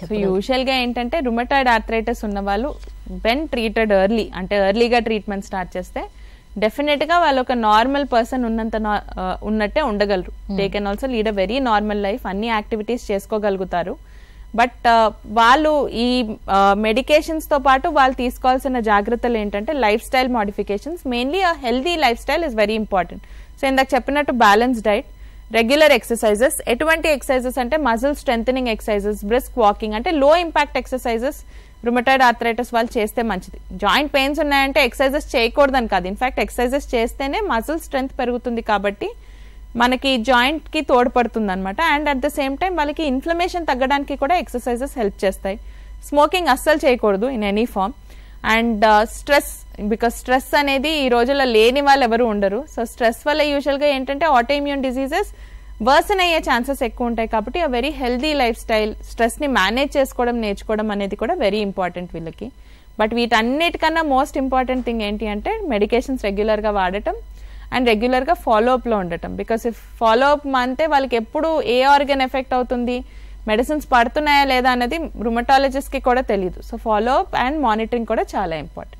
So యూజువల్గా ఏంటంటే rheumatoid arthritis ఉన్న వాళ్ళు వెన్ ట్రీటెడ్ ఎర్లీ, అంటే ఎర్లీగా ట్రీట్మెంట్ స్టార్ట్ చేస్తే డెఫినెట్గా వాళ్ళు ఒక నార్మల్ పర్సన్ ఉన్నట్టే ఉండగలరు. They can also lead a very normal life, అన్ని యాక్టివిటీస్ చేసుకోగలుగుతారు. బట్ వాళ్ళు ఈ మెడికేషన్స్తో పాటు వాళ్ళు తీసుకోవాల్సిన జాగ్రత్తలు ఏంటంటే life style modifications. Mainly healthy life style is very important. So ఇందాక చెప్పినట్టు బ్యాలెన్స్ డైట్, రెగ్యులర్ ఎక్సర్సైజెస్. ఎటువంటి ఎక్సర్సైజెస్ అంటే muscle strengthening exercises, brisk walking, అంటే లో ఇంపాక్ట్ ఎక్సర్సైజెస్ రుమటాయిడ్ ఆర్థరైటిస్ వాళ్ళు చేస్తే మంచిది. జాయింట్ పెయిన్స్ ఉన్నాయంటే ఎక్సర్సైజెస్ చేయకూడదని కాదు, ఇన్ఫాక్ట్ ఎక్సర్సైజెస్ చేస్తేనే మజిల్ స్ట్రెంత్ పెరుగుతుంది కాబట్టి మనకి జాయింట్ కి తోడ్పడుతుంది అనమాట. And at the same time వాళ్ళకి ఇన్ఫ్లమేషన్ తగ్గడానికి కూడా ఎక్సర్సైజెస్ హెల్ప్ చేస్తాయి. స్మోకింగ్ అస్సలు చేయకూడదు in any form. And stress, because stress అనేది ఈ రోజుల్లో లేని వాళ్ళు ఎవరు ఉండరు. సో స్ట్రెస్ వల్ల యూజువల్గా ఏంటంటే ఆటోఇమ్యూన్ డిసీజెస్ వర్సన్ అయ్యే ఛాన్సెస్ ఎక్కువ ఉంటాయి. కాబట్టి ఆ వెరీ హెల్దీ లైఫ్ స్టైల్, స్ట్రెస్ని మేనేజ్ చేసుకోవడం నేర్చుకోవడం అనేది కూడా వెరీ ఇంపార్టెంట్ వీళ్ళకి. బట్ వీటన్నిటికన్నా మోస్ట్ ఇంపార్టెంట్ థింగ్ ఏంటి అంటే మెడికేషన్స్ రెగ్యులర్గా వాడటం అండ్ రెగ్యులర్గా ఫాలోఅప్లో ఉండటం. బికాస్ ఇఫ్ ఫాలోఅప్ అంటే వాళ్ళకి ఎప్పుడు ఏ ఆర్గన్ ఎఫెక్ట్ అవుతుంది, మెడిసిన్స్ పడుతున్నాయా లేదా అనేది రుమటాలజిస్ట్కి కూడా తెలియదు. సో ఫాలోఅప్ అండ్ మానిటరింగ్ కూడా చాలా ఇంపార్టెంట్.